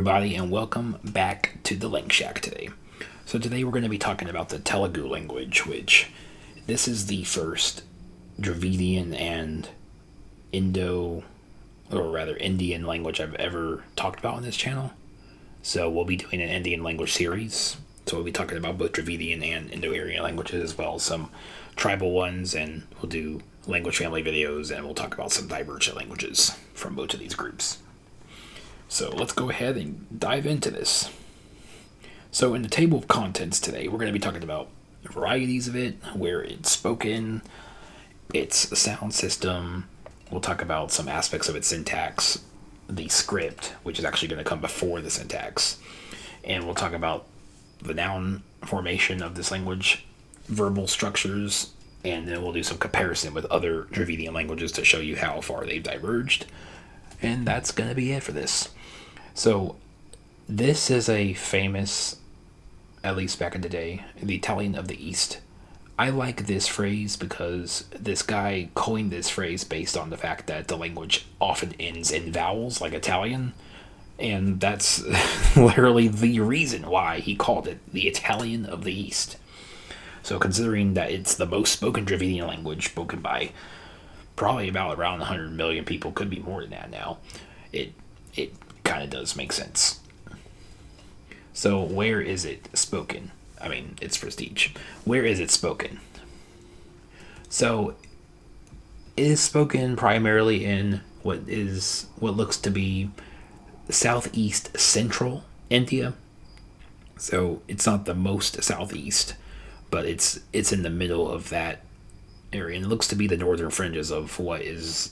everybody, and welcome back to the LangShack today. So today we're going to be talking about the Telugu language, which this is the first Dravidian and Indian language I've ever talked about on this channel. So we'll be doing an Indian language series. So we'll be talking about both Dravidian and Indo-Aryan languages, as well as some tribal ones, and we'll do language family videos, and we'll talk about some divergent languages from both of these groups. So let's go ahead and dive into this. So in the table of contents today, we're going to be talking about varieties of it, where it's spoken, its sound system. We'll talk about some aspects of its syntax, the script, which is actually going to come before the syntax. And we'll talk about the noun formation of this language, verbal structures, and then we'll do some comparison with other Dravidian languages to show you how far they've diverged. And that's going to be it for this. So this is a famous, at least back in the day, the Italian of the East. I like this phrase because this guy coined this phrase based on the fact that the language often ends in vowels like Italian. And that's literally the reason why he called it the Italian of the East. So considering that it's the most spoken Dravidian language, spoken by probably about around 100 million people, could be more than that now, it kind of does make sense. So where is it spoken? I mean, it's prestige. Where is it spoken? So it is spoken primarily in what looks to be southeast central India. So it's not the most southeast, but it's in the middle of that area, and it looks to be the northern fringes of what's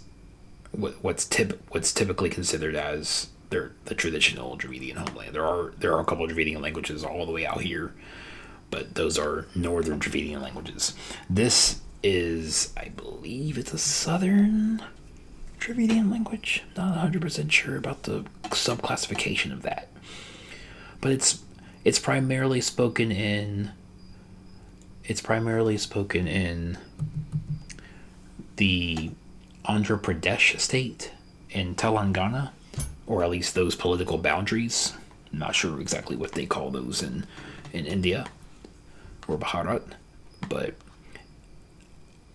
typically considered as the traditional Dravidian homeland. There are a couple of Dravidian languages all the way out here, but those are northern Dravidian languages. This is, I believe, it's a southern Dravidian language. Not 100% sure about the subclassification of that, but it's primarily spoken in the Andhra Pradesh state and Telangana, or at least those political boundaries. I'm not sure exactly what they call those in India or Bharat, but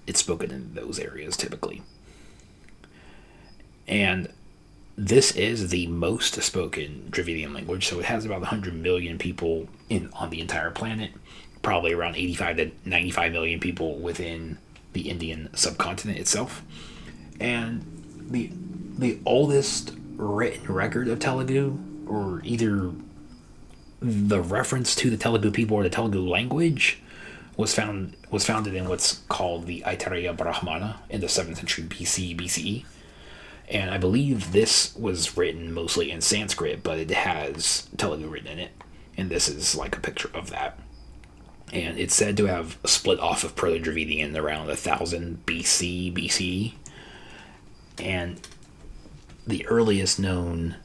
it's spoken in those areas typically. And this is the most spoken Dravidian language, so it has about 100 million people on the entire planet, probably around 85 to 95 million people within the Indian subcontinent itself. And the oldest written record of Telugu, or either the reference to the Telugu people or the Telugu language, was founded in what's called the Aitareya Brahmana in the 7th century BCE. And I believe this was written mostly in Sanskrit, but it has Telugu written in it. And this is like a picture of that. And it's said to have split off of Proto-Dravidian around 1000 BCE. And the earliest known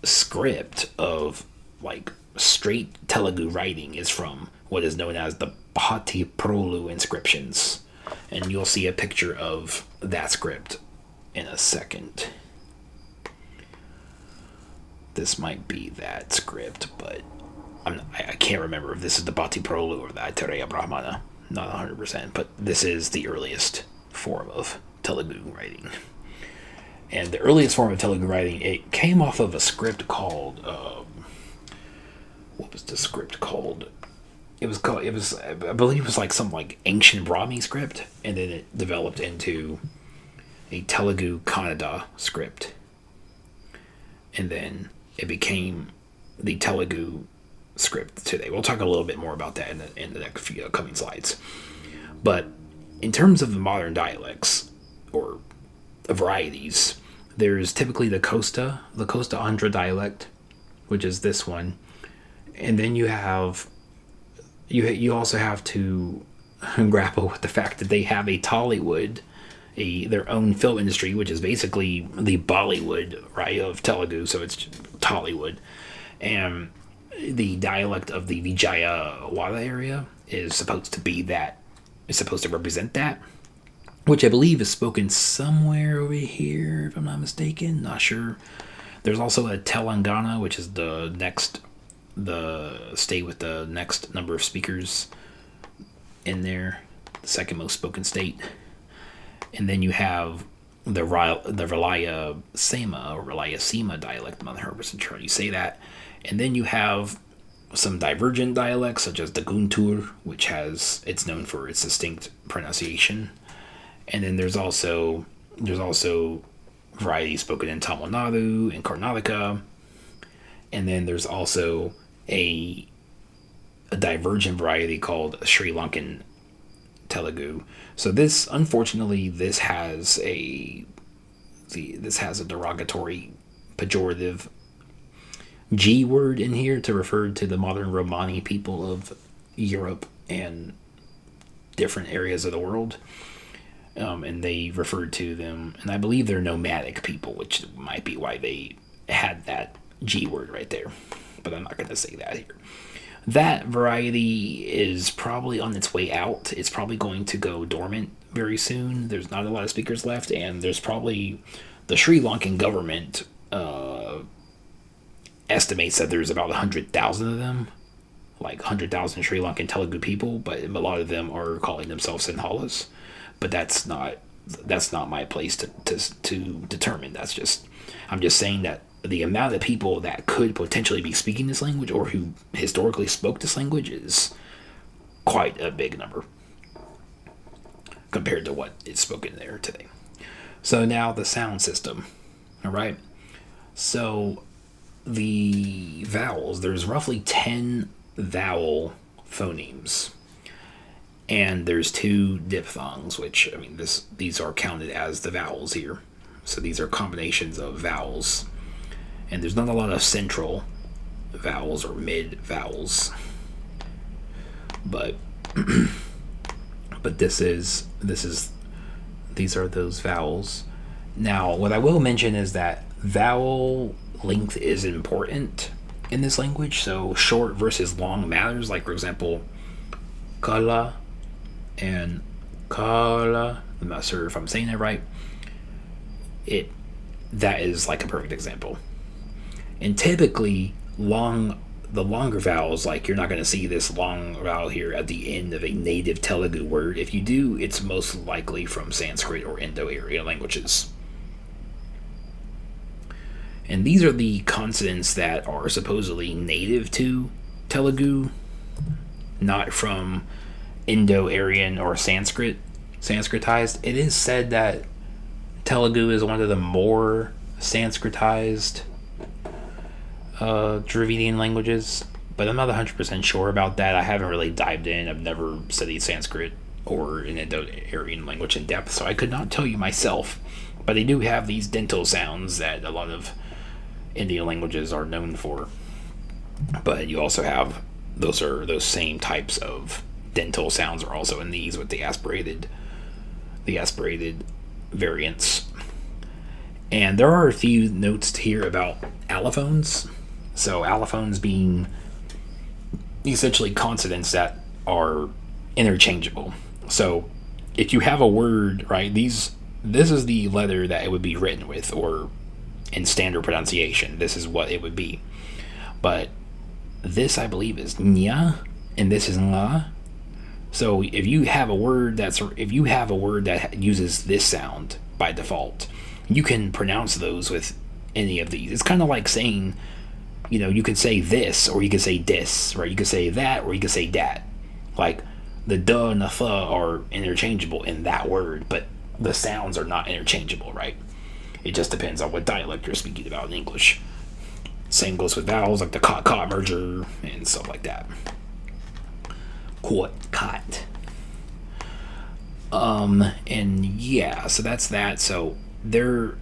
script of like straight Telugu writing is from what is known as the Bhati Prolu inscriptions. And you'll see a picture of that script in a second. This might be that script, but I can't remember if this is the Bhati Prolu or the Aitareya Brahmana. Not 100%, but this is the earliest form of Telugu writing. And the earliest form of Telugu writing, it came off of a script called, what was the script called? I believe it was like some like ancient Brahmi script, and then it developed into a Telugu Kannada script. And then it became the Telugu script today. We'll talk a little bit more about that in the next few coming slides. But in terms of the modern dialects, or varieties, there's typically the Costa Andhra dialect, which is this one, and then you also have to grapple with the fact that they have a Tollywood, their own film industry, which is basically the Bollywood, right, of Telugu. So it's Tollywood, and the dialect of the Vijayawada area is supposed to represent that, which I believe is spoken somewhere over here, if I'm not mistaken. Not sure. There's also a Telangana, which is the state with the next number of speakers in there, the second most spoken state. And then you have the Ralayasima dialect. I'm not 100% sure how you say that. And then you have some divergent dialects, such as the Guntur, which it's known for its distinct pronunciation. And then there's also varieties spoken in Tamil Nadu and Karnataka. And then there's also a divergent variety called Sri Lankan Telugu. So this, unfortunately, this has a derogatory, pejorative G word in here to refer to the modern Romani people of Europe and different areas of the world. And they referred to them, and I believe they're nomadic people, which might be why they had that G word right there. But I'm not going to say that here. That variety is probably on its way out. It's probably going to go dormant very soon. There's not a lot of speakers left, and there's probably the Sri Lankan government estimates that there's about 100,000 of them, like 100,000 Sri Lankan Telugu people, but a lot of them are calling themselves Sinhalas. But that's not my place to determine. I'm just saying that the amount of people that could potentially be speaking this language or who historically spoke this language is quite a big number compared to what is spoken there today. So now the sound system. All right. So the vowels, there's roughly 10 vowel phonemes. And there's 2 diphthongs, which, I mean, these are counted as the vowels here. So these are combinations of vowels. And there's not a lot of central vowels or mid vowels. But these are those vowels. Now, what I will mention is that vowel length is important in this language. So short versus long matters. Like, for example, kala and kala. I'm not sure if I'm saying that right. That is like a perfect example. And typically, the longer vowels, like you're not going to see this long vowel here at the end of a native Telugu word. If you do, it's most likely from Sanskrit or Indo-Aryan languages. And these are the consonants that are supposedly native to Telugu, not from Indo-Aryan or Sanskritized. It is said that Telugu is one of the more Sanskritized Dravidian languages, but I'm not 100% sure about that. I haven't really dived in. I've never studied Sanskrit or an Indo-Aryan language in depth, so I could not tell you myself. But they do have these dental sounds that a lot of Indian languages are known for. But you also have those same types of dental sounds are also in these with the aspirated variants. And there are a few notes here about allophones. So allophones being essentially consonants that are interchangeable. So if you have a word, right, this is the letter that it would be written with, or in standard pronunciation, this is what it would be. But this, I believe, is nya, and this is nga. So if you have a word that uses this sound by default, you can pronounce those with any of these. It's kind of like saying, you can say this, or you can say dis, right? You can say that, or you can say dat. Like, the duh and the th are interchangeable in that word, but the sounds are not interchangeable, right? It just depends on what dialect you're speaking about in English. Same goes with vowels, like the cot merger and stuff like that. Cot. And yeah, so that's that. So there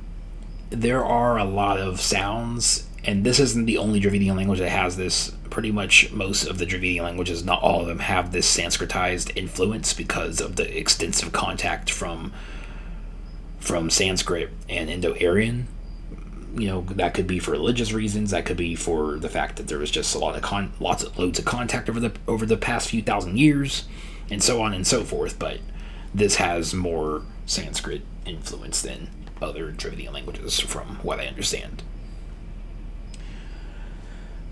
are a lot of sounds, and this isn't the only Dravidian language that has this. Pretty much most of the Dravidian languages, not all of them, have this Sanskritized influence because of the extensive contact from Sanskrit and Indo-Aryan. That could be for religious reasons. That could be for the fact that there was just a lot of loads of contact over the past few thousand years, and so on and so forth. But this has more Sanskrit influence than other Dravidian languages, from what I understand.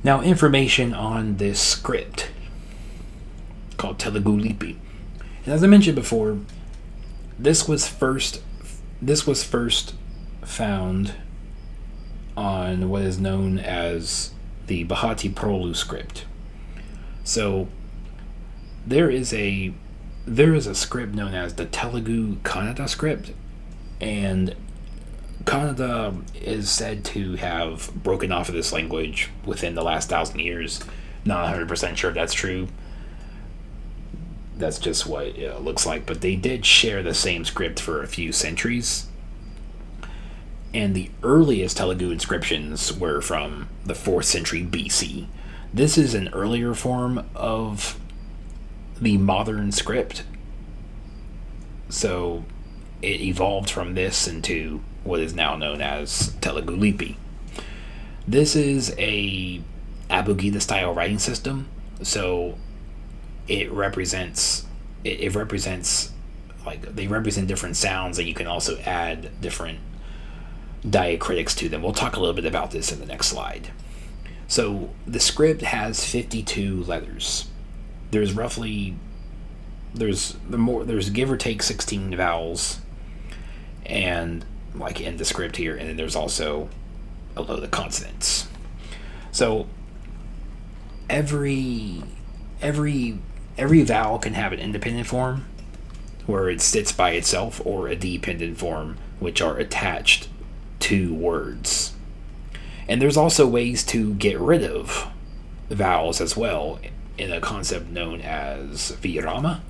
Now, information on this script called Telugu Lipi. And as I mentioned before, this was first found on what is known as the Bahati Prolu script. So there is a script known as the Telugu Kannada script, and Kannada is said to have broken off of this language within the last 1,000 years. Not 100% sure if that's true. That's just what it looks like. But they did share the same script for a few centuries. And the earliest Telugu inscriptions were from the 4th century BC. This is an earlier form of the modern script. So it evolved from this into what is now known as Telugu Lipi. This is a abugida style writing system, so it represents like they represent different sounds, and you can also add different diacritics to them. We'll talk a little bit about this in the next slide. So the script has 52 letters. There's give or take 16 vowels, and like in the script here, and then there's also a load of consonants. So every vowel can have an independent form where it sits by itself, or a dependent form which are attached to words. And there's also ways to get rid of vowels as well in a concept known as virama.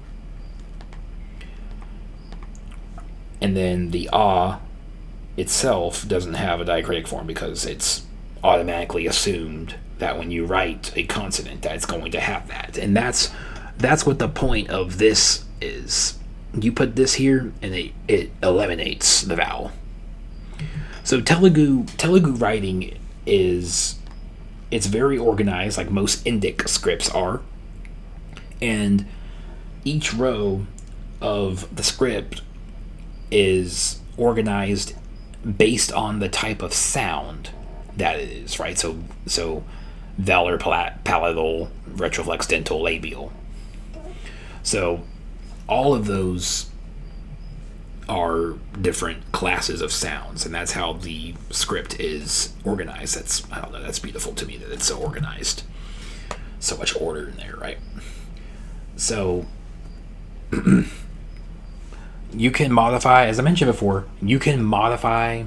And then the itself doesn't have a diacritic form because it's automatically assumed that when you write a consonant that it's going to have that. And that's what the point of this is. You put this here and it eliminates the vowel. So Telugu writing it's very organized, like most Indic scripts are. And each row of the script is organized based on the type of sound that it is, right? So velar, palatal, retroflex, dental, labial. So all of those are different classes of sounds, and that's how the script is organized. That's beautiful to me that it's so organized. So much order in there, right? So you can modify, as I mentioned before, you can modify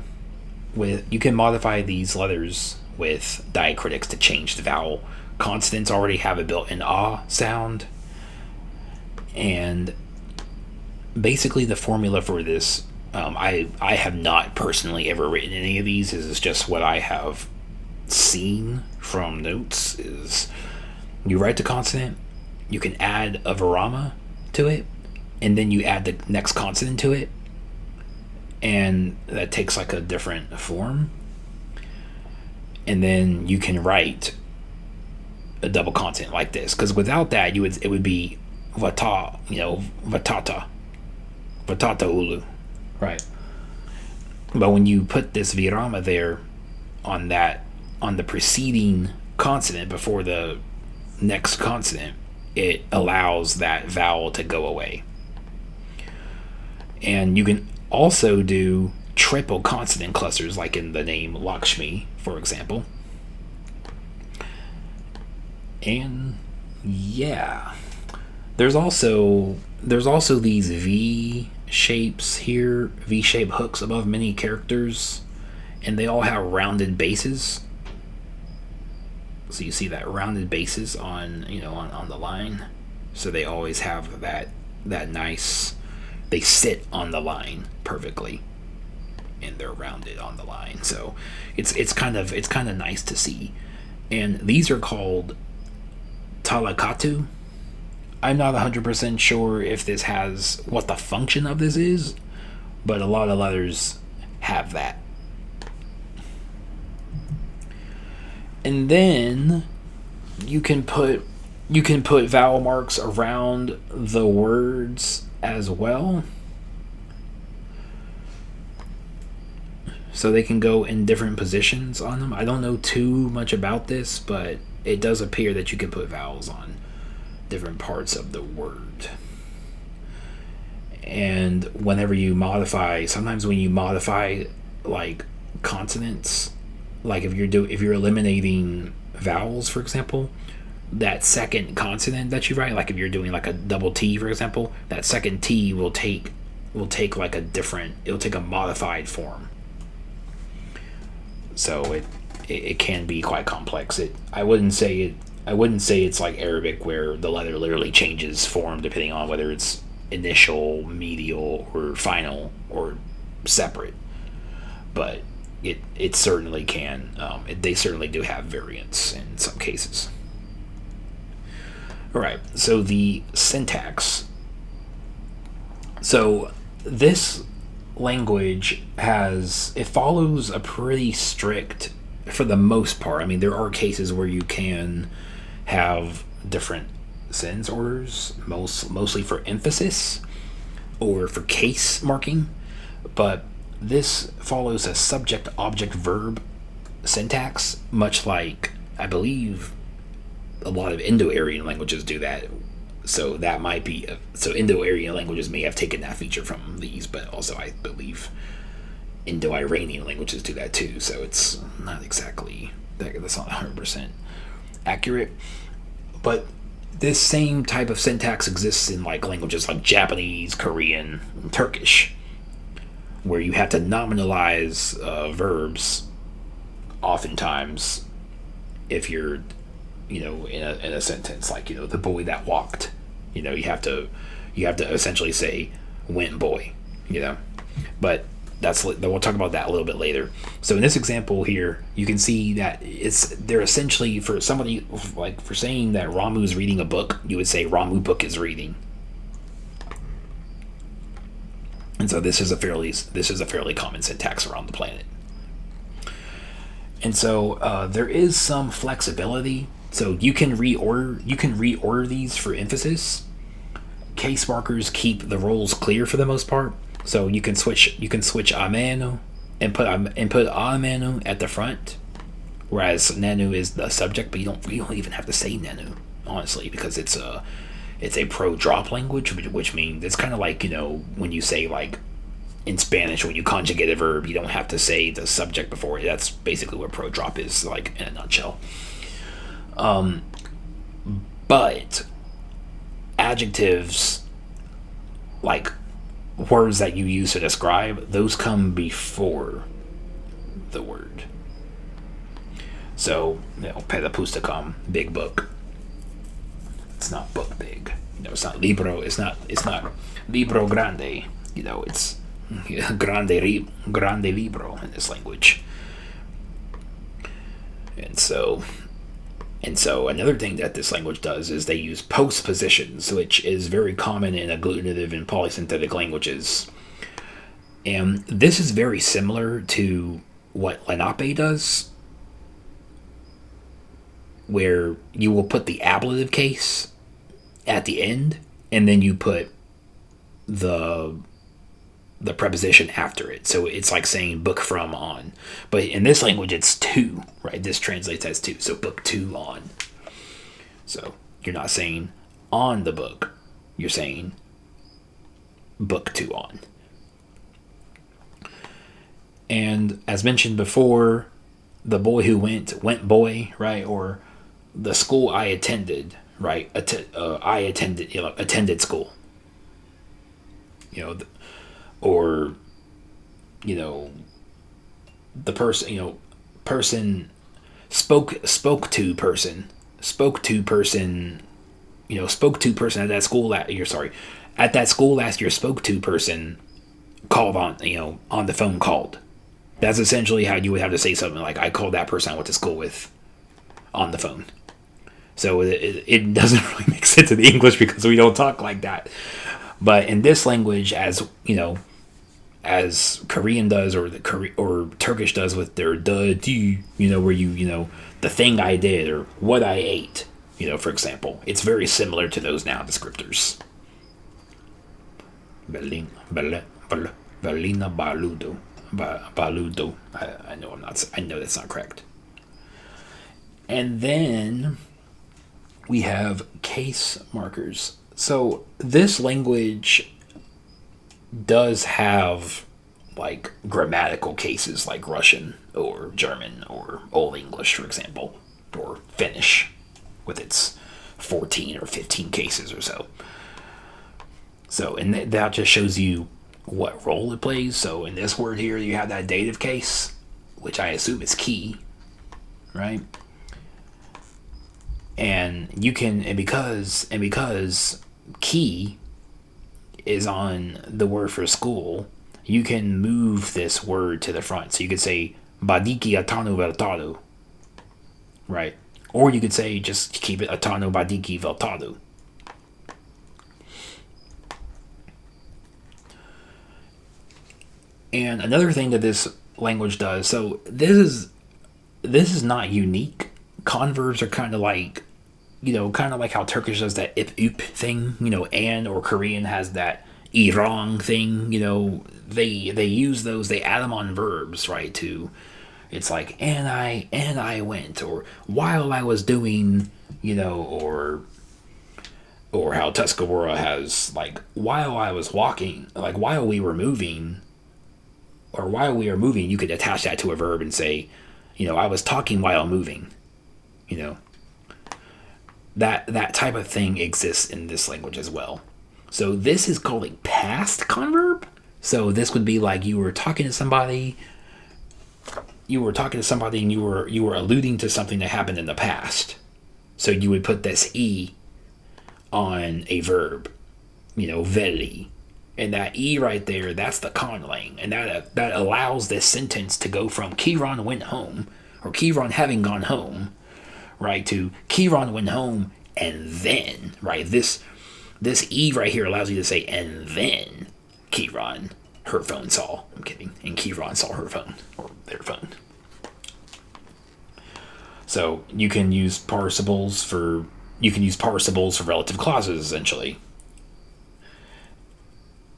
these letters with diacritics to change the vowel. Consonants already have a built-in sound, and basically the formula for this, I have not personally ever written any of these. This is just what I have seen from notes. Is you write the consonant, you can add a virama to it, and then you add the next consonant to it, and that takes like a different form. And then you can write a double consonant like this, because without that it would be vata, vatata ulu, right? But when you put this virama there on the preceding consonant before the next consonant, it allows that vowel to go away. And you can also do triple consonant clusters, like in the name Lakshmi, for example. And yeah, there's also these V shapes here, V-shape hooks above many characters, and they all have rounded bases. So you see that rounded bases on the line. So they always have that nice. They sit on the line perfectly, and they're rounded on the line. So it's kind of nice to see. And these are called talakatu. I'm not 100% sure if this has what the function of this is, but a lot of letters have that. And then you can put vowel marks around the words as well, so they can go in different positions on them. I don't know too much about this, but it does appear that you can put vowels on different parts of the word. And whenever you modify, sometimes when you modify like consonants, like if you're eliminating vowels, for example, that second consonant that you write, like if you're doing like a double T, for example, that second T will take like it'll take a modified form. So it can be quite complex. I wouldn't say it's like Arabic where the letter literally changes form depending on whether it's initial, medial, or final, or separate. But it certainly can. They certainly do have variants in some cases. All right. So the syntax. So this language follows a pretty strict, for the most part. I mean, there are cases where you can have different sentence orders, mostly for emphasis or for case marking, but this follows a subject object verb syntax, much like I believe a lot of Indo-Aryan languages do that. So that might be so Indo-Aryan languages may have taken that feature from these, but also I believe Indo-Iranian languages do that too. So it's not exactly that's not 100% accurate, but this same type of syntax exists in like languages like Japanese, Korean, and Turkish, where you have to nominalize verbs oftentimes if you're in a sentence, like the boy that walked. You have to essentially say went boy. But we'll talk about that a little bit later. So in this example here, you can see that they're essentially, for somebody like for saying that Ramu's reading a book, you would say Ramu book is reading. And so this is a fairly common syntax around the planet. And so there is some flexibility. So you can reorder these for emphasis. Case markers keep the roles clear for the most part. So you can switch ameno and put ameno at the front, whereas nenu is the subject. But you don't even have to say nenu, honestly, because it's a pro drop language, which means it's kind of like when you say, like in Spanish, when you conjugate a verb, you don't have to say the subject before it. That's basically what pro drop is, like in a nutshell. But adjectives, like words that you use to describe, those come before the word. So, pedapustakam, big book. It's not book big. It's not libro. It's not libro grande. It's grande libro in this language. And so another thing that this language does is they use postpositions, which is very common in agglutinative and polysynthetic languages. And this is very similar to what Lenape does, where you will put the ablative case at the end, and then you put the preposition after it. So it's like saying book from on. But in this language, it's to, right? This translates as to. So book to on. So you're not saying on the book. You're saying book to on. And as mentioned before, the boy who went boy, right? Or the school I attended, right? I attended school. Or the person spoke to person at that school at that school last year, spoke to person called on the phone called. That's essentially how you would have to say something like, I called that person I went to school with on the phone. So it doesn't really make sense in English because we don't talk like that. But in this language, as Korean does, or Turkish does with their di, where the thing I did or what I ate, for example, it's very similar to those noun descriptors. Berlina baludo. I know that's not correct. And then we have case markers. So this language does have like grammatical cases like Russian or German or Old English, for example, or Finnish with its 14 or 15 cases or so. So, and that just shows you what role it plays. So in this word here, you have that dative case, which I assume is key, right? And you can, and because key is on the word for school, you can move this word to the front. So you could say badiki atanu veltadu, right? Or you could say just keep it atanu badiki veltadu. And another thing that this language does, so this is not unique. Converbs are kind of like, kind of like how Turkish does that ip up thing, and or Korean has that irong thing, they use those, they add them on verbs, right? It's like and I went, or while I was doing, or how Tuscarora has like while I was walking, like while we were moving, or while we are moving, you could attach that to a verb and say, I was talking while moving, that type of thing exists in this language as well. So this is called a past converb. So this would be like you were talking to somebody, and you were alluding to something that happened in the past. So you would put this e on a verb, veli. And that E right there, that's the conlang. And that allows this sentence to go from Kiran went home, or Kiran having gone home, right, to Kiran went home and then, right? This E right here allows you to say, and then Kiran, her phone saw. I'm kidding. And Kiran saw her phone, or their phone. So you can use participles for relative clauses, essentially.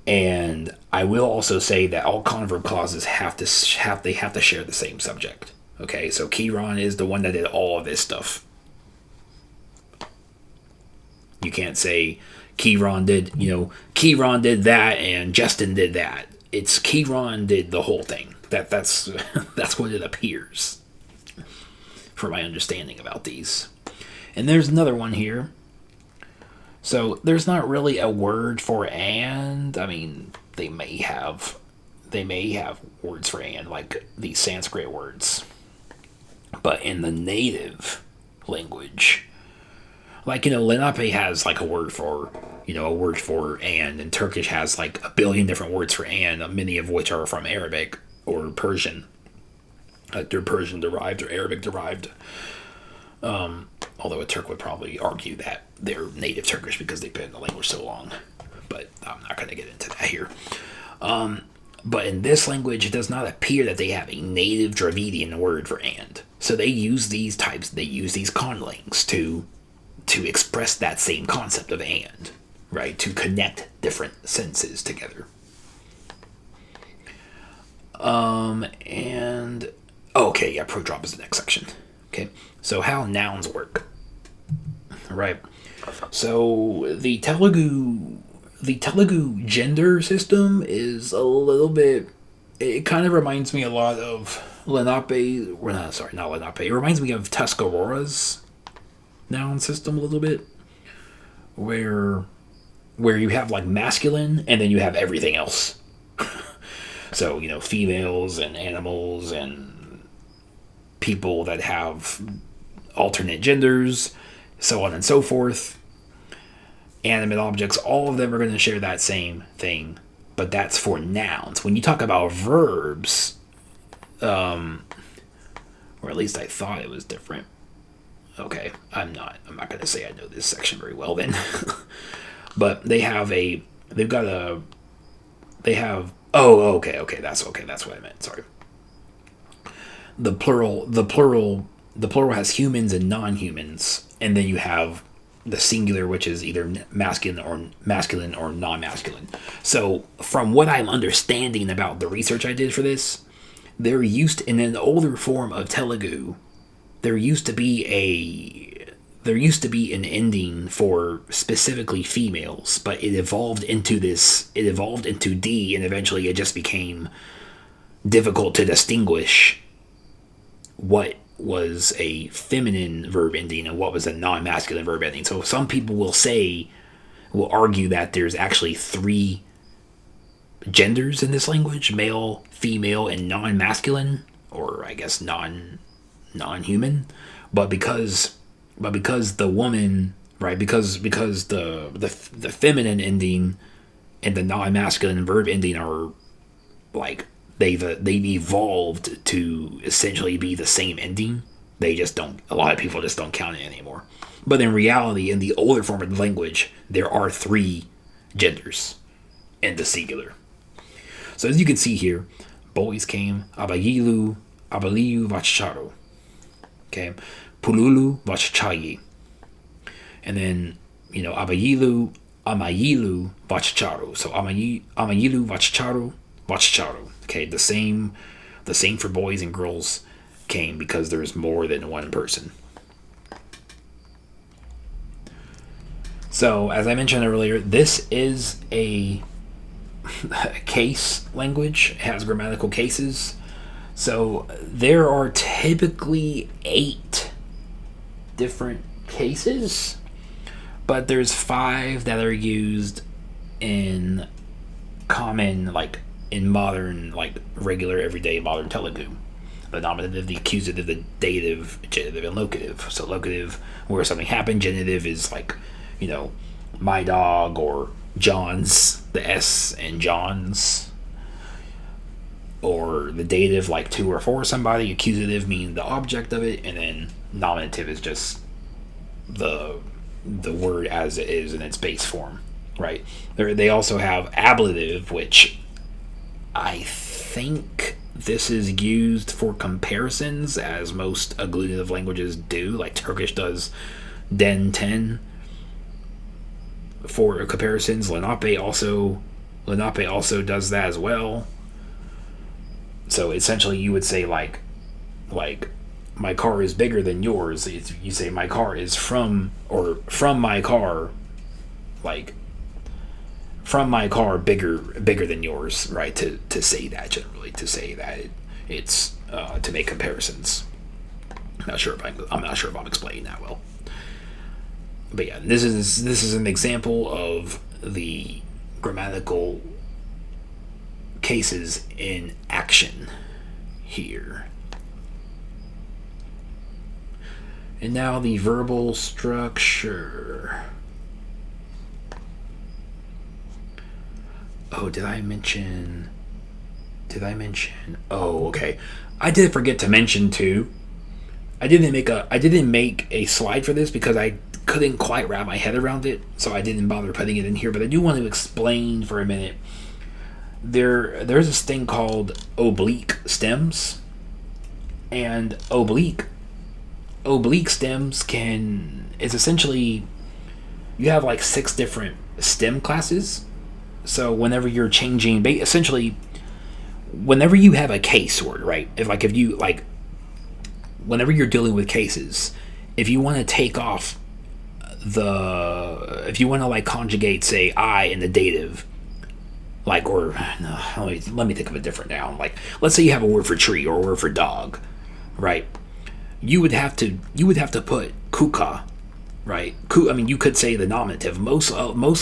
And I will also say that all converb clauses have to share the same subject. Okay, so Kiran is the one that did all of this stuff. You can't say Kiran did that and Justin did that. It's Kiran did the whole thing. That's what it appears, for my understanding about these. And there's another one here. So there's not really a word for and. I mean, they may have words for and, like these Sanskrit words. But in the native language, like, Lenape has like a word for and Turkish has like a billion different words for and, many of which are from Arabic or Persian. They're Persian derived or Arabic derived. Although a Turk would probably argue that they're native Turkish because they've been in the language so long. But I'm not going to get into that here. But in this language, it does not appear that they have a native Dravidian word for and. So they use these conlangs to express that same concept of and, right? To connect different senses together. Pro drop is the next section. Okay, so how nouns work, right? So the Telugu gender system is a little bit. It kind of reminds me a lot of Lenape. Not Lenape. It reminds me of Tuscarora's noun system a little bit, where you have like masculine and then you have everything else. So females and animals and people that have alternate genders, so on and so forth. Animate objects, all of them are going to share that same thing, but that's for nouns. When you talk about verbs, or at least I thought it was different. Okay, I'm not going to say I know this section very well then. But that's what I meant, sorry. The plural has humans and non-humans, and then you have the singular, which is either masculine or non-masculine. So from what I'm understanding about the research I did for this, they're used in an older form of Telugu. there used to be an ending for specifically females, but it evolved into D, and eventually it just became difficult to distinguish what was a feminine verb ending and what was a non-masculine verb ending. So some people will argue that there's actually 3 genders in this language: male, female, and non-masculine, or I guess non-human. But because the woman, right, because the feminine ending and the non-masculine verb ending are like they've evolved to essentially be the same ending. A lot of people just don't count it anymore. But in reality, in the older form of the language, there are 3 genders in the singular. So as you can see here, boys came, abayilu vachcharo. Okay, pululu vachchayi. And then, abayilu vachcharo. So amayilu vachcharo. Okay, the same for boys and girls came because there's more than one person. So, as I mentioned earlier, this is a case language. It has grammatical cases. So, there are typically 8 different cases, but there's 5 that are used in common, like in modern, like regular, everyday modern Telugu. The nominative, the accusative, the dative, genitive, and locative. So locative, where something happened. Genitive is like, my dog, or John's, the S and John's. Or the dative, like to or for somebody. Accusative means the object of it, and then nominative is just the word as it is in its base form, right? They also have ablative, which I think this is used for comparisons, as most agglutinative languages do. Like Turkish does den ten for comparisons. Lenape also does that as well. So essentially, you would say like my car is bigger than yours. You say my car is from my car, like from my car bigger than yours, right? To say that, generally, to say that it's to make comparisons. I'm not sure if I'm explaining that well. But yeah, this is an example of the grammatical cases in action here. And now the verbal structure. Oh, did I mention? Oh, okay. I did forget to mention too. I didn't make a slide for this because I couldn't quite wrap my head around it, so I didn't bother putting it in here. But I do want to explain for a minute. There's this thing called oblique stems, and oblique stems is essentially, you have like 6 different stem classes. So whenever you're changing, essentially, whenever you have a case word, right? Whenever you're dealing with cases, if you want to take off if you want to like conjugate, say, I in the dative, let me think of a different noun. Like, let's say you have a word for tree or a word for dog, right? You would have to put kuka, right? You could say the nominative. Most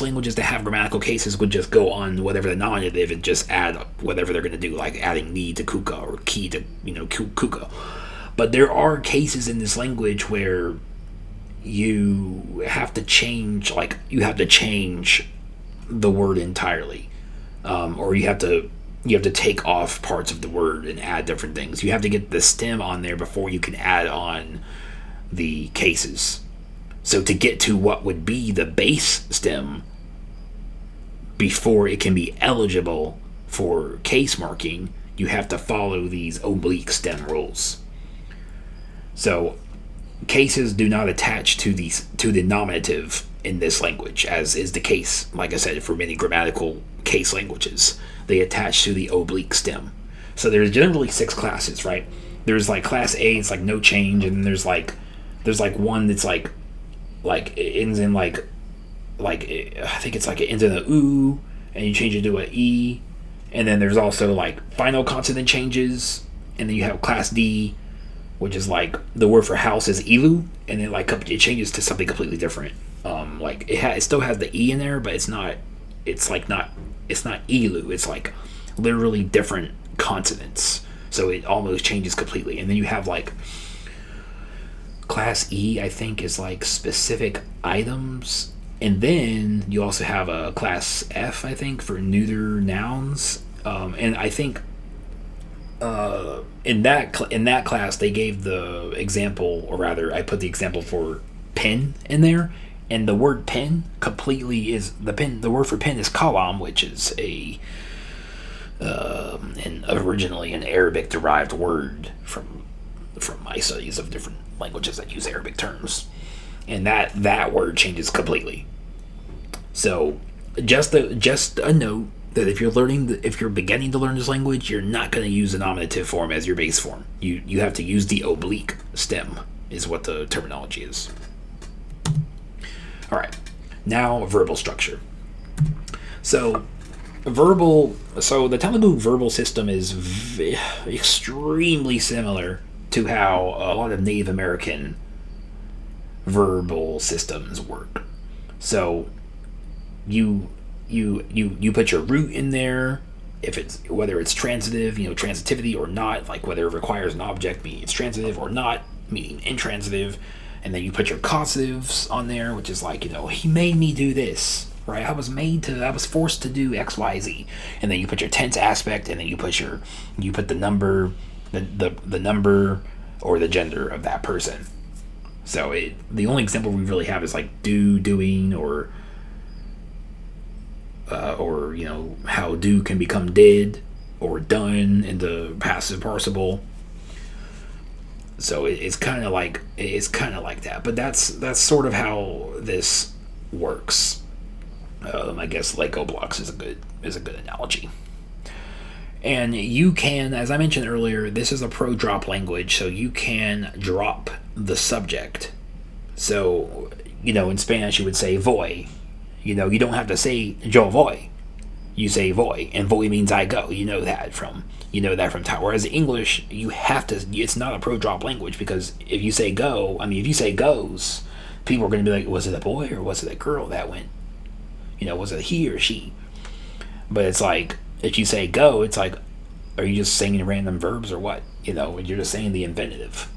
languages that have grammatical cases would just go on whatever the nominative and just add whatever they're going to do, like adding ni to kuka or ki to kuka. But there are cases in this language where you have to change the word entirely, or you have to take off parts of the word and add different things. You have to get the stem on there before you can add on the cases. So to get to what would be the base stem before it can be eligible for case marking, you have to follow these oblique stem rules. So cases do not attach to the nominative in this language, as is the case, like I said, for many grammatical case languages. They attach to the oblique stem. So there's generally 6 classes, right? there's like class A, it's like no change, and then there's like one that's like it ends in like I think it's like it ends in a oo, and you change it to a e, and then there's also like final consonant changes, and then you have class D, which is like the word for house is ilu, and then like it changes to something completely different. Like it still has the e in there, but it's not ilu. It's like literally different consonants, so it almost changes completely. And then you have like class E, I think, is like specific items, and then you also have a class F, I think, for neuter nouns. And I think in that class they gave the example, or rather, I put the example for pen in there, and the word pen completely is the pen. The word for pen is kalam, which is originally an Arabic derived word from my studies of different languages that use Arabic terms, and that word changes completely. So just a note that if you're beginning to learn this language, you're not going to use the nominative form as your base form. You have to use the oblique stem, is what the terminology is. All right, now verbal structure. So the Telugu verbal system is extremely similar to how a lot of Native American verbal systems work. So you put your root in there, whether it's transitive, transitivity or not, like whether it requires an object, meaning it's transitive, or not, meaning intransitive. And then you put your causatives on there, which is like, he made me do this, right? I was forced to do X, Y, Z. And then you put your tense aspect, and then you put the number, the number or the gender of that person. So the only example we really have is like do, doing, or how do can become did, or done in the passive participle. So it's kind of like that, but that's sort of how this works. I guess Lego blocks is a good analogy. And you can, as I mentioned earlier, this is a pro drop language, so you can drop the subject. So in Spanish you would say voy. You don't have to say yo voy. You say voy, and voy means I go. You know that from time. Whereas English, you have to. It's not a pro drop language, because if you say go, if you say goes, people are going to be like, was it a boy or was it a girl that went? Was it he or she? But it's like, if you say go, it's like, are you just saying random verbs or what? You're just saying the infinitive.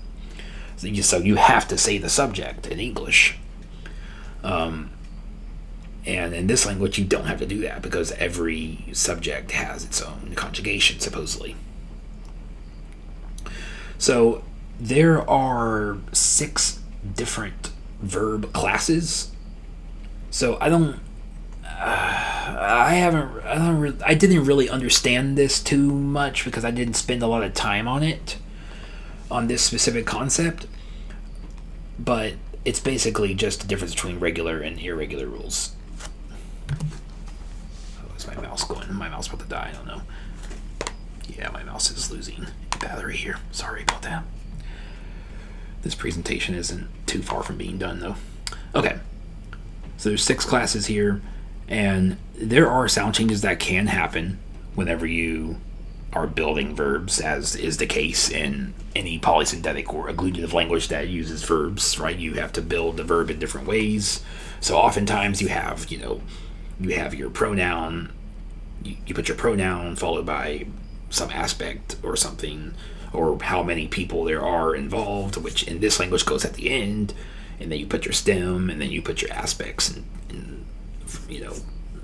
So you have to say the subject in English. And in this language, you don't have to do that, because every subject has its own conjugation, supposedly. So there are 6 different verb classes. So I didn't really understand this too much, because I didn't spend a lot of time on this specific concept. But it's basically just the difference between regular and irregular rules. Is my mouse going? My mouse about to die, I don't know. Yeah, my mouse is losing battery here. Sorry about that. This presentation isn't too far from being done, though. Okay, so there's 6 classes here, and there are sound changes that can happen whenever you are building verbs, as is the case in any polysynthetic or agglutinative language that uses verbs, right? You have to build the verb in different ways. So oftentimes you have your pronoun, you put your pronoun followed by some aspect or something, or how many people there are involved, which in this language goes at the end, and then you put your stem, and then you put your aspects and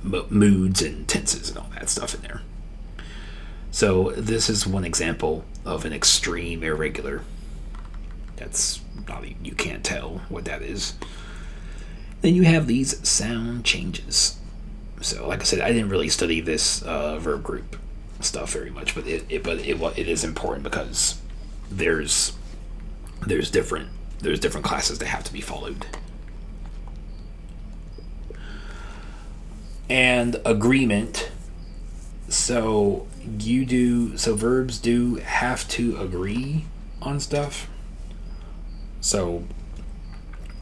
moods and tenses and all that stuff in there. So this is one example of an extreme irregular. That's not, you can't tell what that is. Then you have these sound changes. So like I said, I didn't really study this verb group stuff very much, but it is important, because there's different classes that have to be followed. And agreement. So verbs do have to agree on stuff. So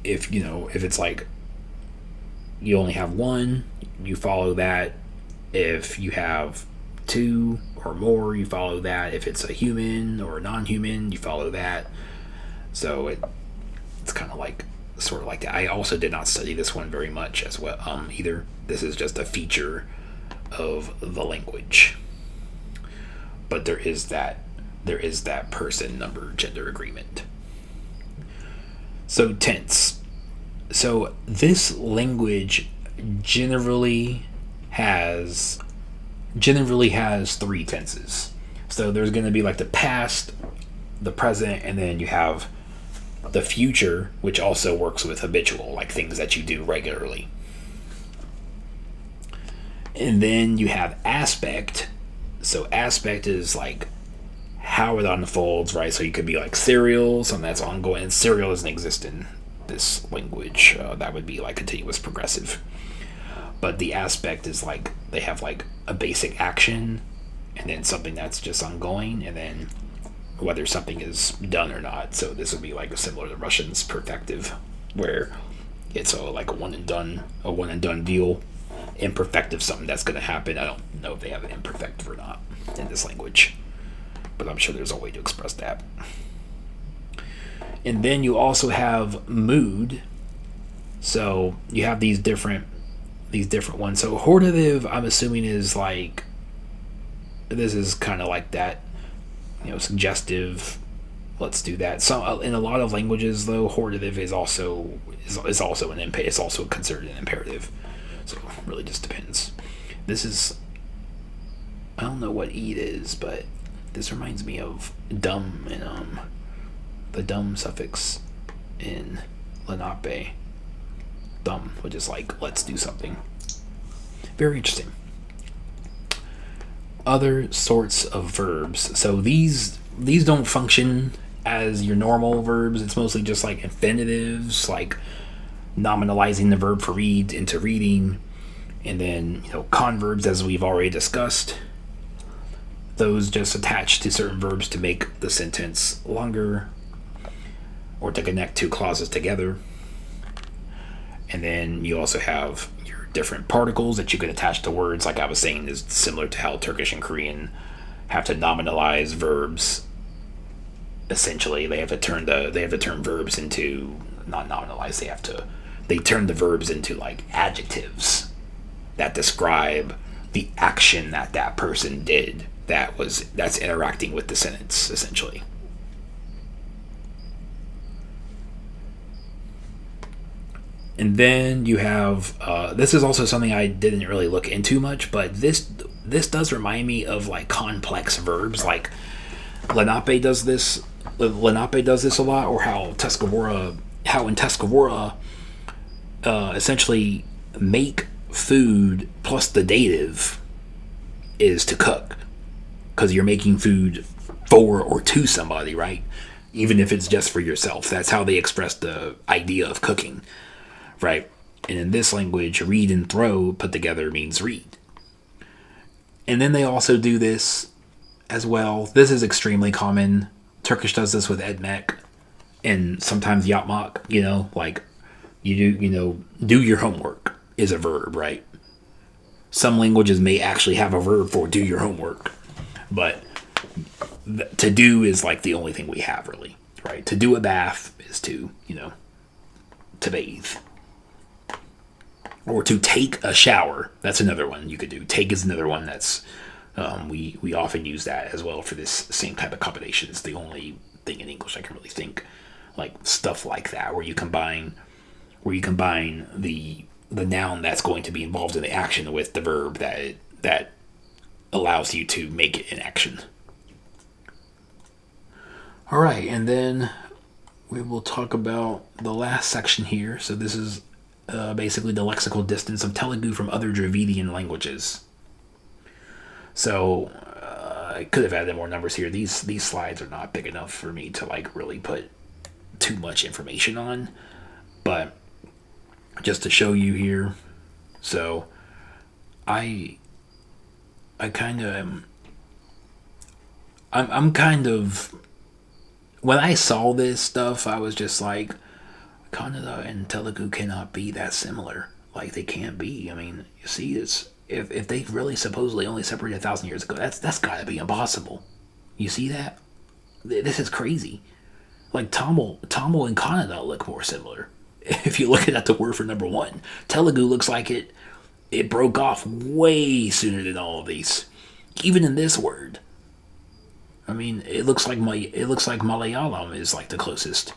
if it's like you only have one, you follow that. If you have two or more, you follow that. If it's a human or a non-human, you follow that. So it's kind of like sort of like that. I also did not study this one very much as well either. This is just a feature of the language. But there is that person, number, gender agreement. So tense. So this language generally has three tenses. So there's going to be like the past, the present, and then you have the future, which also works with habitual, like things that you do regularly. And then you have aspect. So aspect is like how it unfolds, right? So you could be like serial, something that's ongoing. And serial doesn't exist in this language. That would be like continuous progressive. But the aspect is like they have like a basic action and then something that's just ongoing, and then whether something is done or not. So this would be like similar to Russian's perfective, where it's like a one and done deal. Imperfective, something that's going to happen. I don't know if they have an imperfective or not in this language, but I'm sure there's a way to express that. And then you also have mood. So you have these different ones. So hortative, I'm assuming, is like, this is kind of like that, suggestive. Let's do that. So in a lot of languages, though, hortative is also an it's also considered an imperative. So it really just depends. This is, I don't know what eat is, but this reminds me of dumb and the dumb suffix in Lenape. Dumb, which is like let's do something. Very interesting. Other sorts of verbs. So these don't function as your normal verbs. It's mostly just like infinitives, like nominalizing the verb for read into reading, and then converbs, as we've already discussed. Those just attach to certain verbs to make the sentence longer or to connect two clauses together. And then you also have your different particles that you can attach to words. Like I was saying, is similar to how Turkish and Korean have to nominalize verbs. Essentially, they have to turn verbs into, not nominalize. They turn the verbs into like adjectives that describe the action that person did that's interacting with the sentence, essentially. And then you have this is also something I didn't really look into much, but this does remind me of like complex verbs. Like Lenape does this a lot, or how in Tuscarora essentially make food plus the dative is to cook, because you're making food for or to somebody, right? Even if it's just for yourself. That's how they express the idea of cooking, right? And in this language, read and throw put together means read. And then they also do this as well. This is extremely common. Turkish does this with edmek and sometimes yapmak, like you do your homework is a verb, right? Some languages may actually have a verb for do your homework, but to do is like the only thing we have, really, right? To do a bath is to bathe. Or to take a shower. That's another one you could do. Take is another one that's we often use that as well for this same type of combination. It's the only thing in English I can really think, like stuff like that, where you combine the noun that's going to be involved in the action with the verb that allows you to make it in action. All right, and then we will talk about the last section here. So this is basically the lexical distance of Telugu from other Dravidian languages. So I could have added more numbers here. These slides are not big enough for me to like really put too much information on, but just to show you here. So I kind of I'm kind of when I saw this stuff, I was just like, Kannada and Telugu cannot be that similar. Like they can't be. I mean, you see, it's if they really supposedly only separated 1,000 years ago, that's got to be impossible. You see that? This is crazy. Like Tamil and Kannada look more similar. If you look at the word for number one, Telugu looks like it broke off way sooner than all of these. Even in this word, I mean, it looks like Malayalam is like the closest.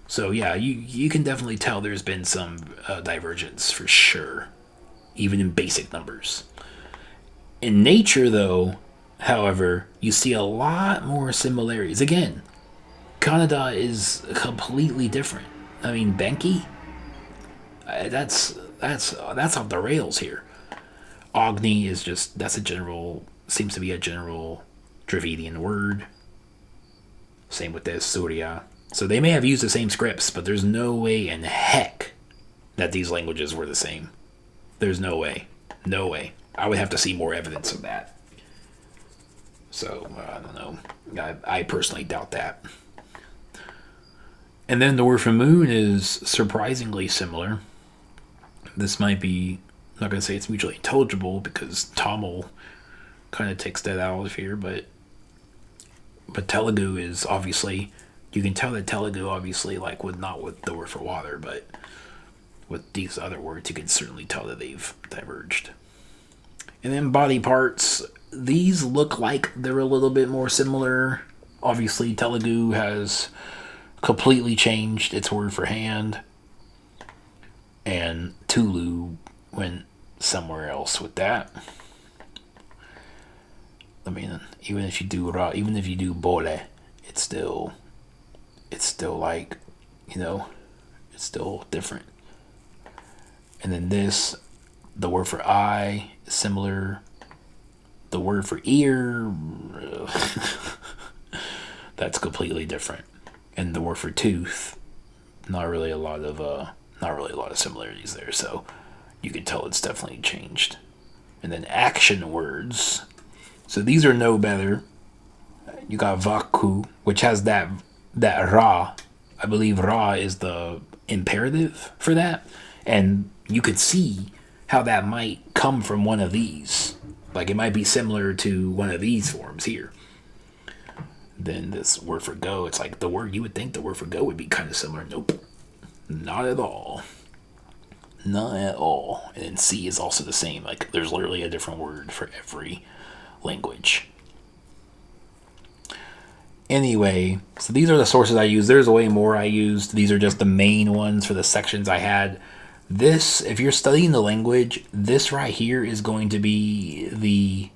So yeah, you can definitely tell there's been some divergence for sure, even in basic numbers. In nature, though, however, you see a lot more similarities. Again, Kannada is completely different. I mean, Benki, that's off the rails here. Agni is just seems to be a general Dravidian word. Same with this Surya. So they may have used the same scripts, but there's no way in heck that these languages were the same. There's no way. No way. I would have to see more evidence of that. So, I don't know. I personally doubt that. And then the word for moon is surprisingly similar. This might be, I'm not going to say it's mutually intelligible because Tamil kind of takes that out of here, but Telugu is obviously, you can tell that Telugu obviously, like not with the word for water, but with these other words, you can certainly tell that they've diverged. And then body parts, these look like they're a little bit more similar. Obviously, Telugu has completely changed its word for hand, and Tulu went somewhere else with that. I mean, even if you do bole, it's still like, it's still different. And then this, the word for eye is similar. The word for ear, that's completely different. And the word for tooth, not really a lot of similarities there. So you can tell it's definitely changed. And then action words. So these are no better. You got vaku, which has that ra. I believe ra is the imperative for that. And you could see how that might come from one of these. Like it might be similar to one of these forms here. Then this word for go, it's like you would think the word for go would be kind of similar. Nope. Not at all. Not at all. And then C is also the same. Like there's literally a different word for every language. Anyway, so these are the sources I use. There's way more I used. These are just the main ones for the sections I had. This, if you're studying the language, this right here is going to be the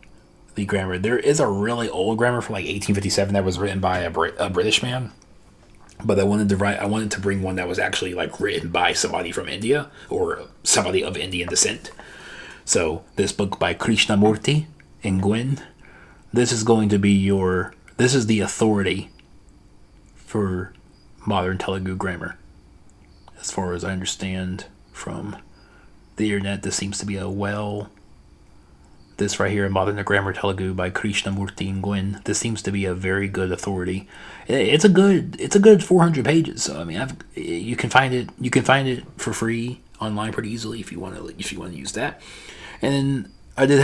grammar. There is a really old grammar from like 1857 that was written by a British man. But I wanted to bring one that was actually like written by somebody from India or somebody of Indian descent. So this book by Krishnamurti and Gwyn, this is the authority for modern Telugu grammar. As far as I understand from the internet, this seems to be this right here, Modern Grammar Telugu by Krishnamurti and Gwyn. This seems to be a very good authority. It's a good 400 pages. So I mean, you can find it for free online pretty easily if you want to use that. And then I did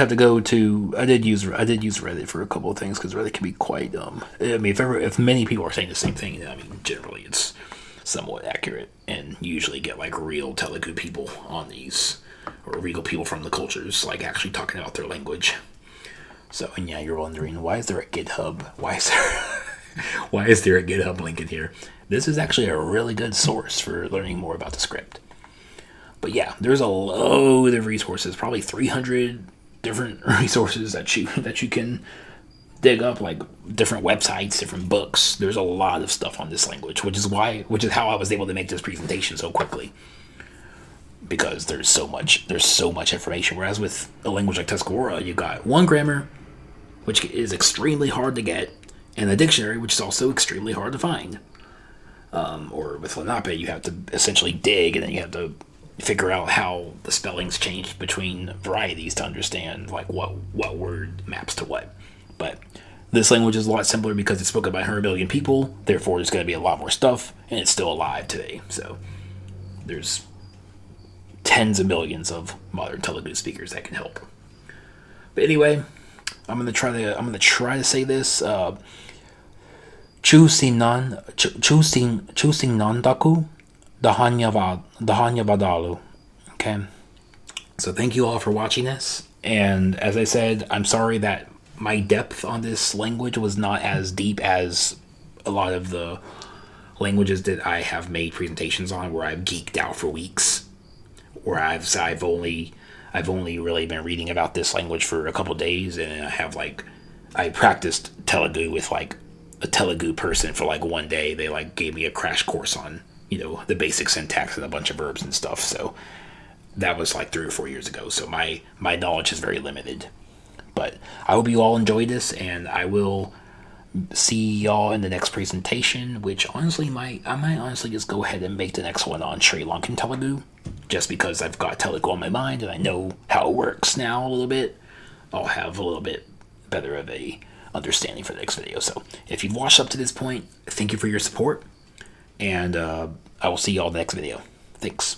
use Reddit for a couple of things because Reddit can be quite I mean, if many people are saying the same thing, I mean, generally it's somewhat accurate, and you usually get like real Telugu people on these, or real people from the cultures, like actually talking about their language. So, and yeah, you're wondering, why is there a GitHub? Why is there a GitHub link in here? This is actually a really good source for learning more about the script. But yeah, there's a load of resources, probably 300 different resources that you can dig up, like different websites, different books. There's a lot of stuff on this language, which is how I was able to make this presentation so quickly. Because there's so much information. Whereas with a language like Tuscarora, you got one grammar, which is extremely hard to get, and a dictionary, which is also extremely hard to find. Or with Lenape, you have to essentially dig, and then you have to figure out how the spellings changed between varieties to understand like what word maps to what. But This language is a lot simpler because it's spoken by 100 million people. Therefore, there's going to be a lot more stuff, and it's still alive today. So there's tens of millions of modern Telugu speakers that can help. But anyway, I'm gonna try to say this. Choosing nandaku dahanyavadalu. Okay. So thank you all for watching this. And as I said, I'm sorry that my depth on this language was not as deep as a lot of the languages that I have made presentations on, where I've geeked out for weeks, where I've only really been reading about this language for a couple days, and I practiced Telugu with like a Telugu person for like one day. They like gave me a crash course on, the basic syntax and a bunch of verbs and stuff. So that was like 3 or 4 years ago. So my knowledge is very limited. But I hope you all enjoyed this, and I will see y'all in the next presentation, which honestly I might honestly just go ahead and make the next one on Sri Lankan Telugu, just because I've got Telugu on my mind and I know how it works now a little bit. I'll have a little bit better of a understanding for the next video. So if you've watched up to this point, thank you for your support, and I will see y'all in the next video. Thanks.